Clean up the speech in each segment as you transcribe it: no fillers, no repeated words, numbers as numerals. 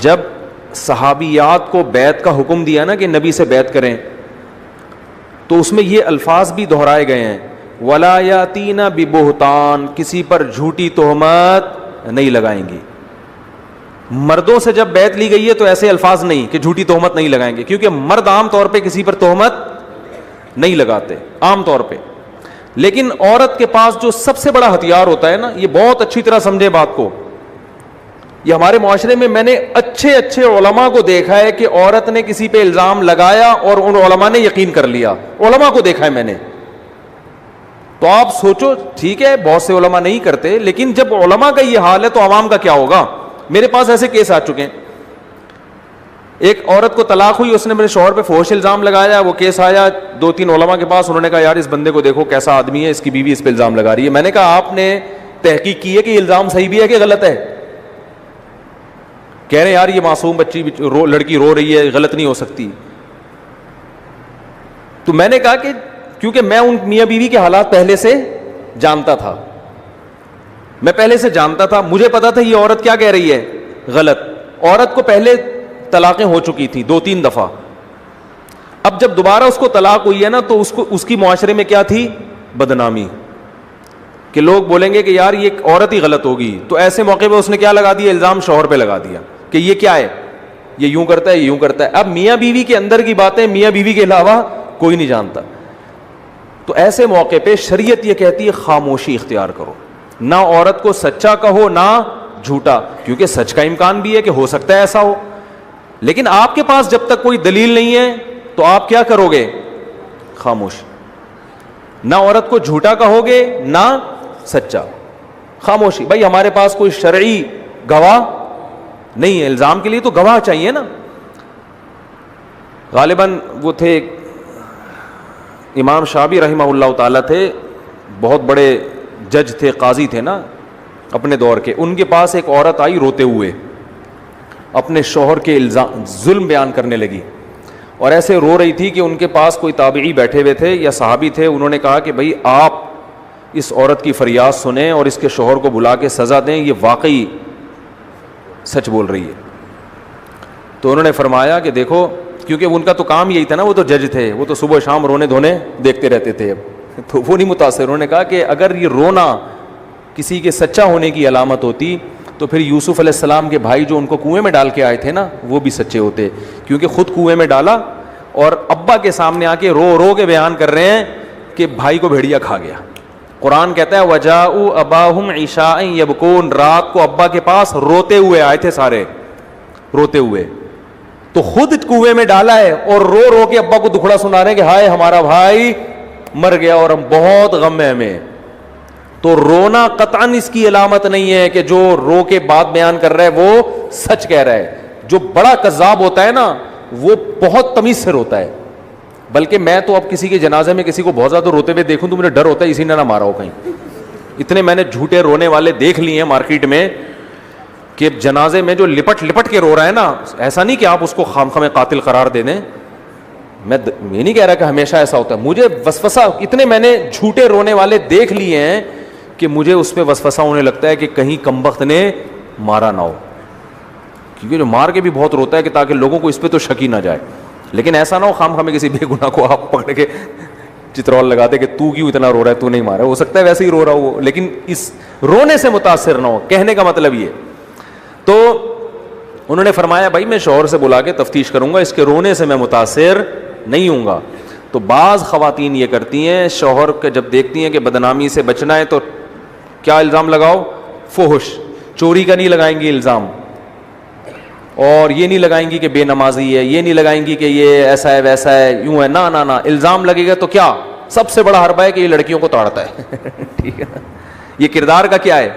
جب صحابیات کو بیعت کا حکم دیا نا کہ نبی سے بیعت کریں, تو اس میں یہ الفاظ بھی دہرائے گئے ہیں, ولا یاتینا ببہتان, کسی پر جھوٹی تہمت نہیں لگائیں گی. مردوں سے جب بیعت لی گئی ہے تو ایسے الفاظ نہیں کہ جھوٹی تہمت نہیں لگائیں گے, کیونکہ مرد عام طور پہ کسی پر تہمت نہیں لگاتے عام طور پہ. لیکن عورت کے پاس جو سب سے بڑا ہتھیار ہوتا ہے نا, یہ بہت اچھی طرح سمجھے بات کو, یہ ہمارے معاشرے میں نے اچھے اچھے علماء کو دیکھا ہے کہ عورت نے کسی پہ الزام لگایا اور ان علماء نے یقین کر لیا, علماء کو دیکھا ہے میں نے. تو آپ سوچو, ٹھیک ہے بہت سے علماء نہیں کرتے, لیکن جب علماء کا یہ حال ہے تو عوام کا کیا ہوگا. میرے پاس ایسے کیس آ چکے ہیں, ایک عورت کو طلاق ہوئی, اس نے میرے شوہر پہ فحش الزام لگایا, وہ کیس آیا 2-3 علماء کے پاس, انہوں نے کہا یار اس بندے کو دیکھو کیسا آدمی ہے, اس کی بیوی اس پہ الزام لگا رہی ہے. میں نے کہا آپ نے تحقیق کی ہے کہ یہ الزام صحیح بھی ہے کہ غلط ہے؟ کہہ رہے ہیں یار یہ معصوم بچی لڑکی رو رہی ہے, غلط نہیں ہو سکتی. تو میں نے کہا کہ کیونکہ میں ان میاں بیوی کے حالات پہلے سے جانتا تھا, میں پہلے سے جانتا تھا, مجھے پتا تھا یہ عورت کیا کہہ رہی ہے غلط. عورت کو پہلے طلاقیں ہو چکی تھی 2-3 دفعہ. اب جب دوبارہ اس کو طلاق ہوئی ہے نا, تو اس کی معاشرے میں کیا تھی, بدنامی, کہ لوگ بولیں گے کہ یار یہ عورت ہی غلط ہوگی. تو ایسے موقع پہ اس نے کیا لگا دیا, الزام شوہر پہ لگا دیا کہ یہ کیا ہے, یہ یوں کرتا ہے, یہ یوں کرتا ہے. اب میاں بیوی کے اندر کی باتیں میاں بیوی کے علاوہ کوئی نہیں جانتا. تو ایسے موقع پہ شریعت یہ کہتی ہے خاموشی اختیار کرو, نہ عورت کو سچا کہو نہ جھوٹا, کیونکہ سچ کا امکان بھی ہے کہ ہو سکتا ہے ایسا ہو. لیکن آپ کے پاس جب تک کوئی دلیل نہیں ہے تو آپ کیا کرو گے, خاموش. نہ عورت کو جھوٹا کہو گے نہ سچا, خاموشی. بھائی ہمارے پاس کوئی شرعی گواہ نہیں ہے, الزام کے لیے تو گواہ چاہیے نا. غالباً وہ تھے امام شافعی رحمہ اللہ تعالیٰ تھے, بہت بڑے جج تھے, قاضی تھے نا اپنے دور کے. ان کے پاس ایک عورت آئی روتے ہوئے, اپنے شوہر کے الزام ظلم بیان کرنے لگی, اور ایسے رو رہی تھی کہ ان کے پاس کوئی تابعی بیٹھے ہوئے تھے یا صحابی تھے. انہوں نے کہا کہ بھائی آپ اس عورت کی فریاد سنیں اور اس کے شوہر کو بلا کے سزا دیں, یہ واقعی سچ بول رہی ہے. تو انہوں نے فرمایا کہ دیکھو, کیونکہ ان کا تو کام یہی تھا نا, وہ تو جج تھے, وہ تو صبح شام رونے دھونے دیکھتے رہتے تھے, تو وہ نہیں متاثر. انہوں نے کہا کہ اگر یہ رونا کسی کے سچا ہونے کی علامت ہوتی تو پھر یوسف علیہ السلام کے بھائی جو ان کو کنویں میں ڈال کے آئے تھے نا, وہ بھی سچے ہوتے, کیونکہ خود کنویں میں ڈالا اور ابا کے سامنے آ کے رو رو کے بیان کر رہے ہیں کہ بھائی کو بھیڑیا کھا گیا. قرآن کہتا ہے وَجَاءُوا أَبَاهُمْ عِشَاءً يَبْكُونَ, رات کو ابا کے پاس روتے ہوئے آئے تھے, سارے روتے ہوئے. تو خود کنویں میں ڈالا ہے اور رو رو کے ابا کو دکھڑا سنا رہے ہیں کہ ہائے ہمارا بھائی مر گیا اور ہم بہت غم میں ہمیں. تو رونا قطعاً اس کی علامت نہیں ہے کہ جو رو کے بات بیان کر رہا ہے وہ سچ کہہ رہا ہے. جو بڑا کذاب ہوتا ہے نا, وہ بہت تمیز سے روتا ہے. بلکہ میں تو اب کسی کے جنازے میں کسی کو بہت زیادہ روتے ہوئے دیکھوں تو مجھے ڈر ہوتا ہے اسی نے نہ مارا ہو کہیں. اتنے میں نے جھوٹے رونے والے دیکھ لیے ہیں مارکیٹ میں کہ جنازے میں جو لپٹ لپٹ کے رو رہا ہے نا, ایسا نہیں کہ آپ اس کو خام خامے قاتل قرار دے دیں. میں نہیں کہہ رہا کہ ہمیشہ ایسا ہوتا ہے, مجھے وسوسہ اتنے میں نے جھوٹے رونے والے دیکھ لیے ہیں کہ مجھے اس پہ وسوسہ ہونے لگتا ہے کہ کہیں کمبخت نے مارا نہ ہو, کیونکہ جو مار کے بھی بہت روتا ہے کہ تاکہ لوگوں کو اس پہ تو شک ہی نہ جائے. لیکن ایسا نہ ہو خام خامے کسی بے گناہ کو آپ پکڑ کے چترول لگا دے کہ تو کیوں اتنا رو رہا ہے, تو نہیں مارا, ہو سکتا ہے ویسے ہی رو رہا ہو, لیکن اس رونے سے متاثر نہ ہو. کہنے کا مطلب یہ. تو انہوں نے فرمایا بھائی میں شوہر سے بلا کے تفتیش کروں گا, اس کے رونے سے میں متاثر نہیں ہوں گا. تو بعض خواتین یہ کرتی ہیں, شوہر کے جب دیکھتی ہیں کہ بدنامی سے بچنا ہے تو کیا الزام لگاؤ, فحش, چوری کا نہیں لگائیں گی الزام, اور یہ نہیں لگائیں گی کہ بے نمازی ہے, یہ نہیں لگائیں گی کہ یہ ایسا ہے ویسا ہے یوں ہے, نہ نہ نہ. الزام لگے گا تو کیا سب سے بڑا حربہ ہے کہ یہ لڑکیوں کو تاڑتا ہے. ٹھیک ہے, یہ کردار کا کیا ہے,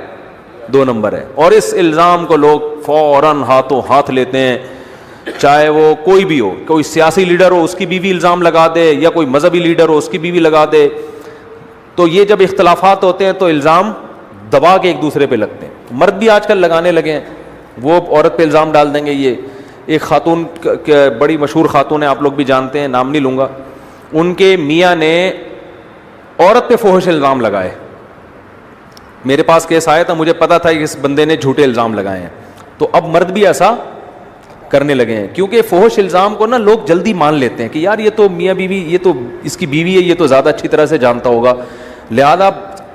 2 نمبر ہے. اور اس الزام کو لوگ فوراً ہاتھوں ہاتھ لیتے ہیں, چاہے وہ کوئی بھی ہو, کوئی سیاسی لیڈر ہو اس کی بیوی الزام لگا دے, یا کوئی مذہبی لیڈر ہو اس کی بیوی لگا دے. تو یہ جب اختلافات ہوتے ہیں تو الزام دبا کے ایک دوسرے پہ لگتے ہیں. مرد بھی آج کل لگانے لگے ہیں, وہ عورت پہ الزام ڈال دیں گے. یہ ایک خاتون بڑی مشہور خاتون ہے, آپ لوگ بھی جانتے ہیں, نام نہیں لوں گا, ان کے میاں نے عورت پہ فحش الزام لگائے. میرے پاس کیس آیا تھا, مجھے پتا تھا کہ اس بندے نے جھوٹے الزام لگائے ہیں. تو اب مرد بھی ایسا کرنے لگے ہیں, کیونکہ فحش الزام کو نا لوگ جلدی مان لیتے ہیں کہ یار یہ تو میاں بیوی, یہ تو اس کی بیوی ہے, یہ تو زیادہ اچھی طرح سے جانتا ہوگا. لہذا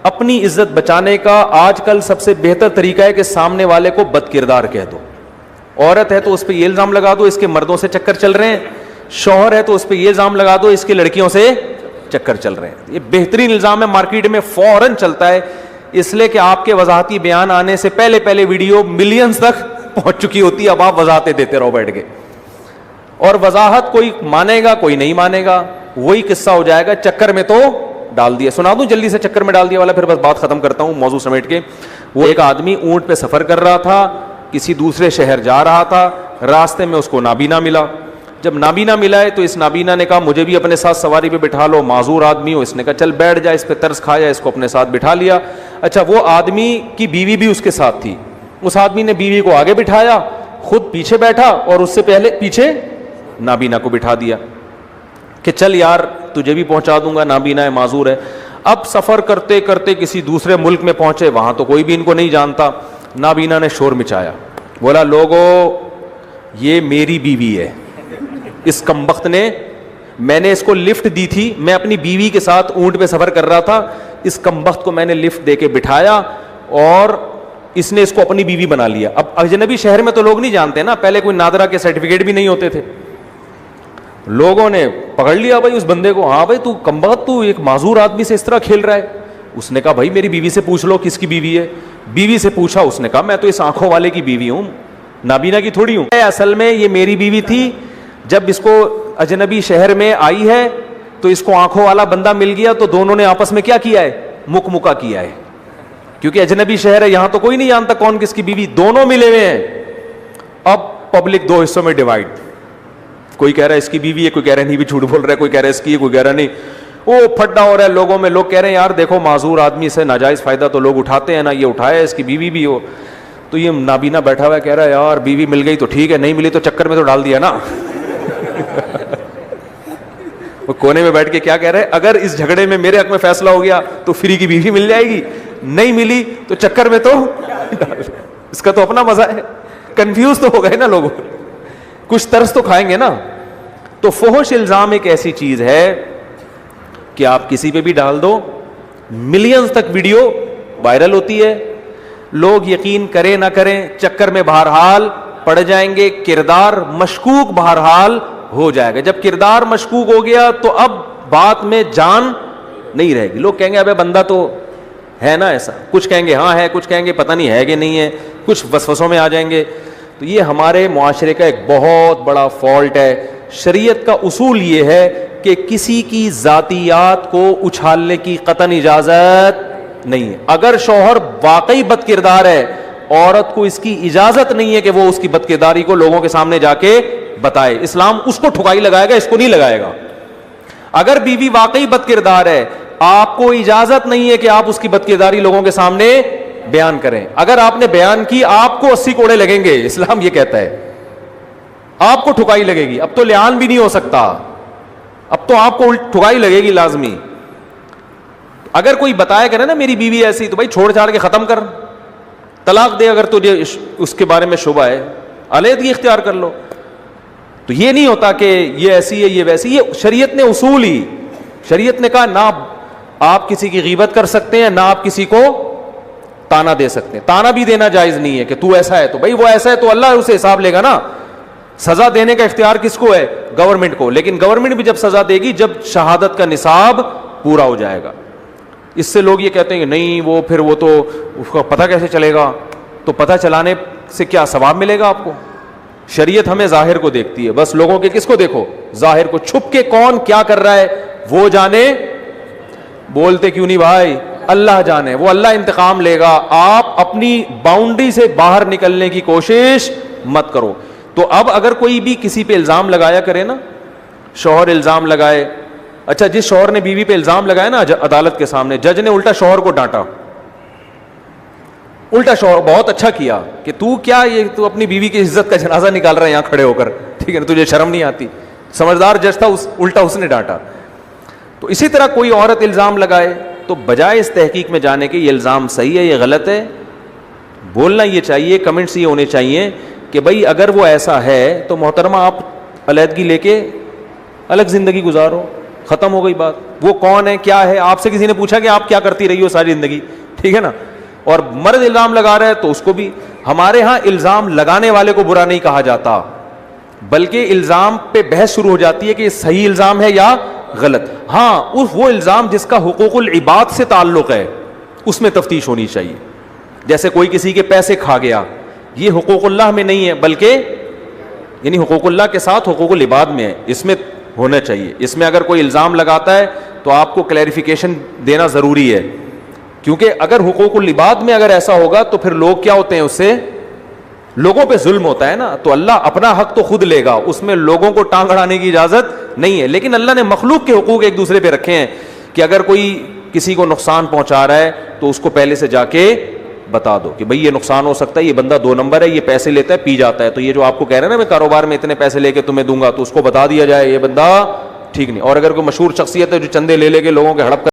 اپنی عزت بچانے کا آج کل سب سے بہتر طریقہ ہے کہ سامنے والے کو بد کردار کہہ دو. عورت ہے تو اس پہ یہ الزام لگا دو اس کے مردوں سے چکر چل رہے ہیں, شوہر ہے تو اس پہ یہ الزام لگا دو اس کے لڑکیوں سے چکر چل رہے ہیں. یہ بہترین الزام ہے, مارکیٹ میں فوراً چلتا ہے, اس لیے کہ آپ کے وضاحتی بیان آنے سے پہلے ویڈیو ملینز تک پہنچ چکی ہوتی ہے. اب آپ وضاحتیں دیتے رہو بیٹھ کے, اور وضاحت کوئی مانے گا کوئی نہیں مانے گا, وہی قصہ ہو جائے گا چکر میں تو ڈال دیا. سنا دوں جلدی سے چکر میں ڈال دیا والا, پھر بس بات ختم کرتا ہوں موضوع سمیٹ کے. وہ ایک آدمی اونٹ پہ سفر کر رہا تھا, کسی دوسرے شہر جا رہا تھا, راستے میں اس کو نابینا ملا. جب نابینا ملا ہے تو اس نابینا نے کہا مجھے بھی اپنے ساتھ سواری پہ بٹھا لو, معذور آدمی ہو. اس نے کہا چل بیٹھ جا, اس پہ ترس کھایا, اس کو اپنے ساتھ بٹھا لیا. اچھا, وہ آدمی کی بیوی بھی اس کے ساتھ تھی. اس آدمی نے بیوی کو آگے بٹھایا, خود پیچھے بیٹھا, اور اس سے پہلے پیچھے نابینا کو بٹھا دیا کہ چل یار تجھے بھی پہنچا دوں گا, نابینا ہے, معذور ہے. اب سفر کرتے کرتے کسی دوسرے ملک میں پہنچے, وہاں تو کوئی بھی ان کو نہیں جانتا. نابینا نے شور مچایا, بولا لوگو یہ میری بیوی ہے. اس کمبخت نے, میں نے اس کو لفٹ دی تھی, میں اپنی بیوی کے ساتھ اونٹ پہ سفر کر رہا تھا, اس کمبخت کو میں نے لفٹ دے کے بٹھایا اور اس نے اس کو اپنی بیوی بنا لیا. اب اجنبی شہر میں تو لوگ نہیں جانتے نا, پہلے کوئی نادرا کے سرٹیفکیٹ بھی نہیں ہوتے تھے. لوگوں نے پکڑ لیا بھائی اس بندے کو, ہاں بھائی تو کمبخت, تو ایک معذور آدمی سے اس طرح کھیل رہا ہے. اس نے کہا بھائی میری بیوی سے پوچھ لو کس کی بیوی ہے. بیوی سے پوچھا, اس نے کہا میں تو اس آنکھوں والے کی بیوی ہوں, نابینا کی تھوڑی ہوں. اصل میں یہ میری بیوی تھی, جب اس کو اجنبی شہر میں آئی ہے تو اس کو آنکھوں والا بندہ مل گیا, تو دونوں نے آپس میں کیا کیا ہے, مکا کیا ہے. کیونکہ اجنبی شہر ہے, یہاں تو کوئی نہیں جانتا کون کس کی بیوی, دونوں ملے ہوئے ہیں. اب پبلک دو حصوں میں ڈیوائڈ, کوئی کہہ رہا ہے اس کی بیوی ہے, کوئی کہہ رہا ہے نہیں بھی جھوٹ بول رہا ہے, کوئی کہہ رہا ہے اس کی ہے, کوئی کہہ رہا نہیں. وہ پھڈا ہو رہا ہے لوگوں میں, لوگ کہہ رہے ہیں یار دیکھو معذور آدمی سے ناجائز فائدہ تو لوگ اٹھاتے ہیں نا, یہ اٹھایا اس کی بیوی بھی ہو. تو یہ نابینا بیٹھا ہوا ہے کہہ رہا ہے یار بیوی مل گئی تو ٹھیک ہے, نہیں ملی تو چکر میں تو ڈال دیا نا. وہ کونے میں بیٹھ کے کیا کہہ رہے ہیں, اگر اس جھگڑے میں میرے حق میں فیصلہ ہو گیا تو فری کی بیوی مل جائے گی, نہیں ملی تو چکر میں تو اس کا تو اپنا مزہ ہے. کنفیوز تو ہو گئے نا لوگ, کچھ طرز تو کھائیں گے نا. تو فحش الزام ایک ایسی چیز ہے کہ آپ کسی پہ بھی ڈال دو, ملینز تک ویڈیو وائرل ہوتی ہے, لوگ یقین کریں نہ کریں چکر میں بہرحال پڑ جائیں گے. کردار مشکوک بہرحال ہو جائے گا. جب کردار مشکوک ہو گیا تو اب بات میں جان نہیں رہے گی. لوگ کہیں گے ابے بندہ تو ہے نا ایسا, کچھ کہیں گے ہاں ہے, کچھ کہیں گے پتہ نہیں ہے کہ نہیں ہے, کچھ وسوسوں میں آ جائیں گے. تو یہ ہمارے معاشرے کا ایک بہت بڑا فالٹ ہے. شریعت کا اصول یہ ہے کہ کسی کی ذاتیات کو اچھالنے کی قطعاً اجازت نہیں ہے. اگر شوہر واقعی بد کردار ہے, عورت کو اس کی اجازت نہیں ہے کہ وہ اس کی بد کرداری کو لوگوں کے سامنے جا کے بتائے. اسلام اس کو ٹھکائی لگائے گا, اس کو نہیں لگائے گا. اگر بیوی واقعی بد کردار ہے, آپ کو اجازت نہیں ہے کہ آپ اس کی بد کرداری لوگوں کے سامنے بیان کریں. اگر آپ نے بیان کی آپ کو 80 کوڑے لگیں گے, اسلام یہ کہتا ہے, آپ کو ٹھکائی لگے گی. اب تو لعان بھی نہیں ہو سکتا, اب تو آپ کو ٹھکائی لگے گی لازمی. اگر کوئی بتایا کرے نا میری بیوی ایسی, تو بھائی چھوڑ چھاڑ کے ختم کر, طلاق دے. اگر تجھے اس کے بارے میں شبہ ہے علیحدگی اختیار کر لو. تو یہ نہیں ہوتا کہ یہ ایسی ہے یہ ویسی. یہ شریعت نے اصول ہی, شریعت نے کہا نہ آپ کسی کی غیبت کر سکتے ہیں, نہ آپ کسی کو تانا دے سکتے ہیں. تانا بھی دینا جائز نہیں ہے کہ تو ایسا ہے, تو بھائی وہ ایسا ہے تو اللہ اسے حساب لے گا نا. سزا دینے کا اختیار کس کو ہے, گورنمنٹ کو. لیکن گورنمنٹ بھی جب سزا دے گی جب شہادت کا نصاب پورا ہو جائے گا. اس سے لوگ یہ کہتے ہیں کہ نہیں وہ پھر وہ تو اس کا پتہ کیسے چلے گا. تو پتہ چلانے سے کیا ثواب ملے گا آپ کو؟ شریعت ہمیں ظاہر کو دیکھتی ہے, بس لوگوں کے کس کو دیکھو, ظاہر کو. چھپ کے کون کیا کر رہا ہے وہ جانے. بولتے کیوں نہیں بھائی, اللہ جانے, وہ اللہ انتقام لے گا. آپ اپنی باؤنڈری سے باہر نکلنے کی کوشش مت کرو. تو اب اگر کوئی بھی کسی پہ الزام لگایا کرے نا, شوہر الزام لگائے, اچھا جس شوہر نے بیوی پہ الزام لگایا نا عدالت کے سامنے, جج نے الٹا شوہر کو ڈانٹا, الٹا شوہر بہت اچھا کیا کہ تو کیا یہ تو اپنی بیوی کی عزت کا جنازہ نکال رہا ہے یہاں کھڑے ہو کر, ٹھیک ہے نا, تجھے شرم نہیں آتی. سمجھدار جج تھا, الٹا اس نے ڈانٹا. تو اسی طرح کوئی عورت الزام لگائے تو بجائے اس تحقیق میں جانے کے یہ الزام صحیح ہے یہ غلط ہے, بولنا یہ چاہیے, کمنٹس یہ ہونے چاہیے کہ بھائی اگر وہ ایسا ہے تو محترمہ آپ علیحدگی لے کے الگ زندگی گزارو, ختم ہو گئی بات. وہ کون ہے, کیا ہے, آپ سے کسی نے پوچھا کہ آپ کیا کرتی رہی ہو ساری زندگی, ٹھیک ہے نا. اور مرد الزام لگا رہا ہے تو اس کو بھی, ہمارے ہاں الزام لگانے والے کو برا نہیں کہا جاتا, بلکہ الزام پہ بحث شروع ہو جاتی ہے کہ صحیح الزام ہے یا غلط. ہاں وہ الزام جس کا حقوق العباد سے تعلق ہے اس میں تفتیش ہونی چاہیے. جیسے کوئی کسی کے پیسے کھا گیا, یہ حقوق اللہ میں نہیں ہے بلکہ یعنی حقوق اللہ کے ساتھ حقوق العباد میں ہے, اس میں ہونا چاہیے. اس میں اگر کوئی الزام لگاتا ہے تو آپ کو کلیریفیکیشن دینا ضروری ہے, کیونکہ اگر حقوق العباد میں اگر ایسا ہوگا تو پھر لوگ کیا ہوتے ہیں, اس سے لوگوں پہ ظلم ہوتا ہے نا. تو اللہ اپنا حق تو خود لے گا, اس میں لوگوں کو ٹانگ اڑانے کی اجازت نہیں ہے. لیکن اللہ نے مخلوق کے حقوق ایک دوسرے پہ رکھے ہیں کہ اگر کوئی کسی کو نقصان پہنچا رہا ہے تو اس کو پہلے سے جا کے بتا دو کہ بھئی یہ نقصان ہو سکتا ہے, یہ بندہ 2 نمبر ہے, یہ پیسے لیتا ہے, پی جاتا ہے, تو یہ جو آپ کو کہہ رہے ہیں نا میں کاروبار میں اتنے پیسے لے کے تمہیں دوں گا, تو اس کو بتا دیا جائے یہ بندہ ٹھیک نہیں. اور اگر کوئی مشہور شخصیت ہے جو چندے لے کے لوگوں کے ہڑپ کر